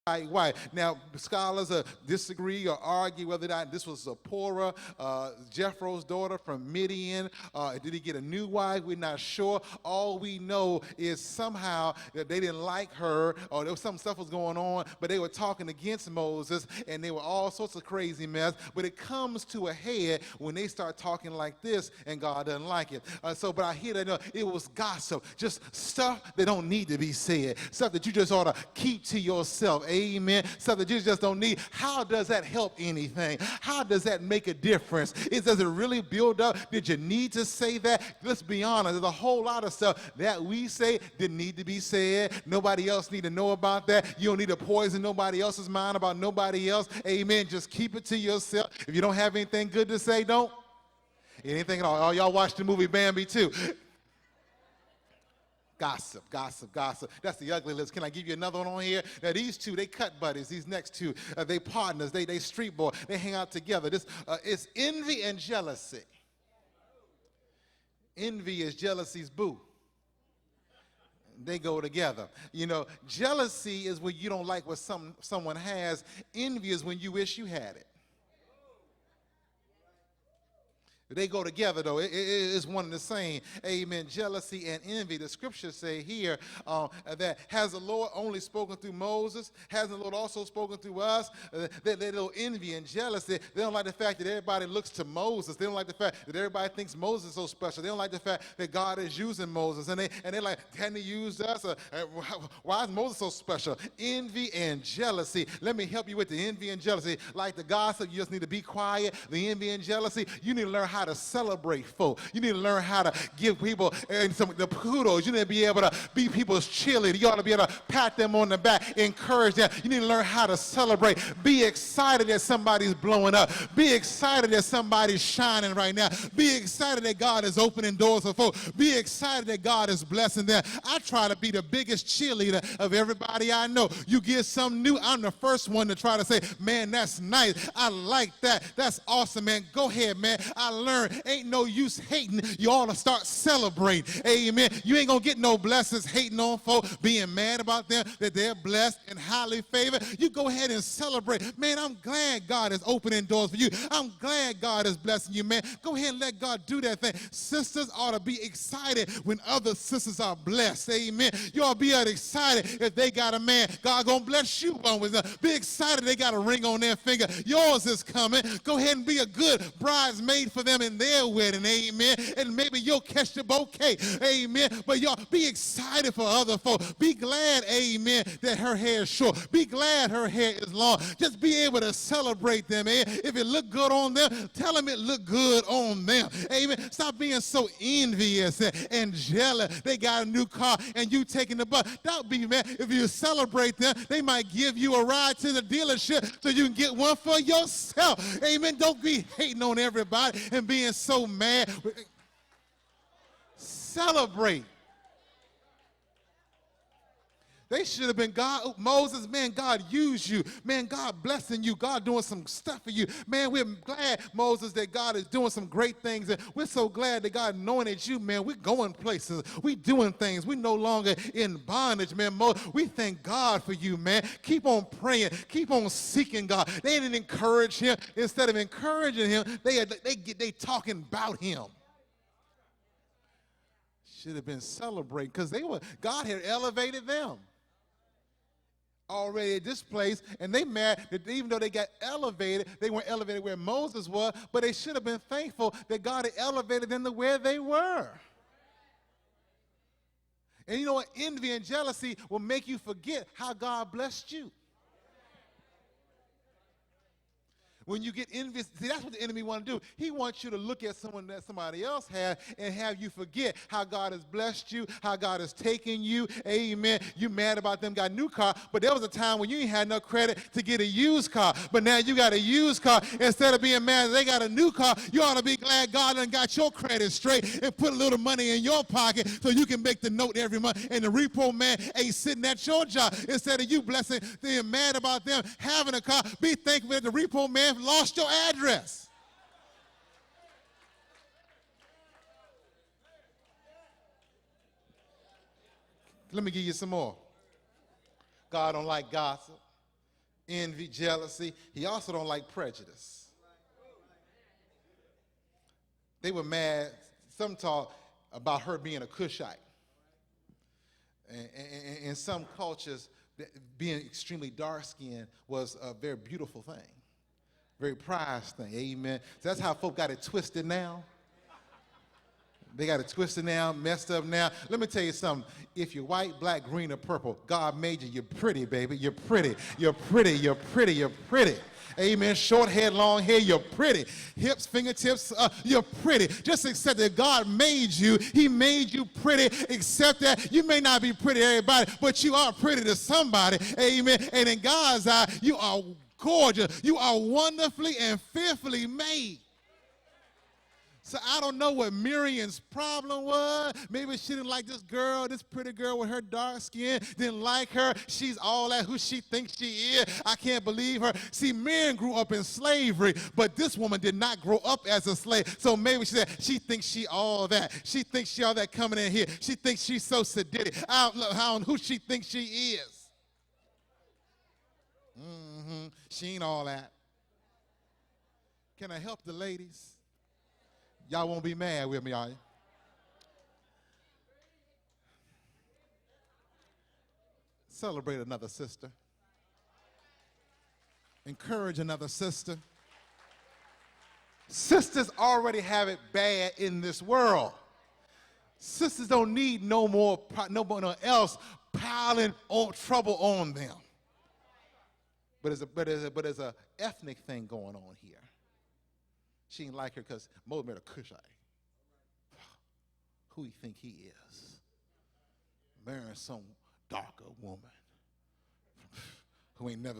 right wife. Now, scholars disagree or argue whether or not this was Zipporah, Jethro's daughter from Midian. Did he get a new wife? We're not sure. All we know is somehow that they didn't like her, or there was some stuff was going on, but they were talking against Moses, and they were all sorts of crazy mess. But it comes to a head when they start talking like this, and God doesn't like it. But I hear that it was gossip, just stuff that don't need to be said, stuff that you just ought to keep to yourself. Amen. Stuff that you just don't need. How does that help anything? How does that make a difference? Does it really build up? Did you need to say that? Let's be honest. There's a whole lot of stuff that we say didn't need to be said. Nobody else need to know about that. You don't need to poison nobody else's mind about nobody else. Amen. Just keep it to yourself. If you don't have anything good to say, don't. Anything at all. Oh, y'all watched the movie Bambi too. Gossip, gossip, gossip. That's the ugly list. Can I give you another one on here? Now, these two, they cut buddies. These next two, they partners. They street boy. They hang out together. This it's envy and jealousy. Envy is jealousy's boo. They go together. You know, jealousy is when you don't like what someone has. Envy is when you wish you had it. They go together, though. It is one and the same. Amen. Jealousy and envy. The scriptures say here that has the Lord only spoken through Moses? Hasn't the Lord also spoken through us? That little envy and jealousy. They don't like the fact that everybody looks to Moses. They don't like the fact that everybody thinks Moses is so special. They don't like the fact that God is using Moses. And they're like, can he use us? Why is Moses so special? Envy and jealousy. Let me help you with the envy and jealousy. Like the gossip, you just need to be quiet. The envy and jealousy, you need to learn how to celebrate folk. You need to learn how to give people the kudos. You need to be able to be people's cheerleader. You ought to be able to pat them on the back, encourage them. You need to learn how to celebrate. Be excited that somebody's blowing up. Be excited that somebody's shining right now. Be excited that God is opening doors for folk. Be excited that God is blessing them. I try to be the biggest cheerleader of everybody I know. You get something new, I'm the first one to try to say, man, that's nice. I like that. That's awesome, man. Go ahead, man. I learned. Ain't no use hating. You ought to start celebrating. Amen. You ain't going to get no blessings hating on folk, being mad about them, that they're blessed and highly favored. You go ahead and celebrate. Man, I'm glad God is opening doors for you. I'm glad God is blessing you, man. Go ahead and let God do that thing. Sisters ought to be excited when other sisters are blessed. Amen. You ought to be excited if they got a man. God going to bless you on with them. Be excited they got a ring on their finger. Yours is coming. Go ahead and be a good bridesmaid for them in their wedding. Amen. And maybe you'll catch the bouquet. Amen. But y'all be excited for other folks. Be glad, amen, that her hair is short. Be glad her hair is long. Just be able to celebrate them. Amen. If it look good on them, tell them it look good on them. Amen. Stop being so envious and jealous. They got a new car and you taking the bus. Don't be mad. If you celebrate them, they might give you a ride to the dealership so you can get one for yourself. Amen. Don't be hating on everybody and being so mad. Celebrate. They should have been God, Moses, man, God used you. Man, God blessing you. God doing some stuff for you. Man, we're glad, Moses, that God is doing some great things. And we're so glad that God anointed you, man. We're going places. We're doing things. We're no longer in bondage, man. We thank God for you, man. Keep on praying. Keep on seeking God. They didn't encourage him. Instead of encouraging him, they talking about him. Should have been celebrating because God had elevated them already at this place, and they mad that even though they got elevated, they weren't elevated where Moses was, but they should have been thankful that God had elevated them to where they were. And you know what? Envy and jealousy will make you forget how God blessed you. When you get envious, see, that's what the enemy wants to do. He wants you to look at someone that somebody else had and have you forget how God has blessed you, how God has taken you. Amen. You mad about them got a new car, but there was a time when you ain't had no credit to get a used car. But now you got a used car. Instead of being mad that they got a new car, you ought to be glad God done got your credit straight and put a little money in your pocket so you can make the note every month. And the repo man ain't sitting at your job. Instead of you blessing, being mad about them having a car, be thankful that the repo man lost your address. Let me give you some more. God don't like gossip. envy, jealousy. He also don't like prejudice. They were mad, some talk about her being a Cushite. And in some cultures, being extremely dark-skinned was a very beautiful thing, very prized thing, amen. So that's how folk got it twisted now. They got it twisted now, messed up now. Let me tell you something. If you're white, black, green, or purple, God made you. You're pretty, baby. You're pretty. You're pretty. You're pretty. You're pretty. Amen. Short hair, long hair, you're pretty. Hips, fingertips, you're pretty. Just accept that God made you. He made you pretty. Accept that. You may not be pretty to everybody, but you are pretty to somebody. Amen. And in God's eye, you are gorgeous. You are wonderfully and fearfully made. So I don't know what Miriam's problem was. Maybe she didn't like this girl, this pretty girl with her dark skin, didn't like her. She's all that who she thinks she is. I can't believe her. See, Miriam grew up in slavery, but this woman did not grow up as a slave. So maybe she said, she thinks she all that. She thinks she all that coming in here. She thinks she's so sadistic. I don't know how and who she thinks she is. She ain't all that. Can I help the ladies? Y'all won't be mad with me, are you? Celebrate another sister. Encourage another sister. Sisters already have it bad in this world. Sisters don't need no one else piling on trouble on them. But there's a ethnic thing going on here. She didn't like her because Moses made a Cushite. Who he think he is? Marrying some darker woman who ain't never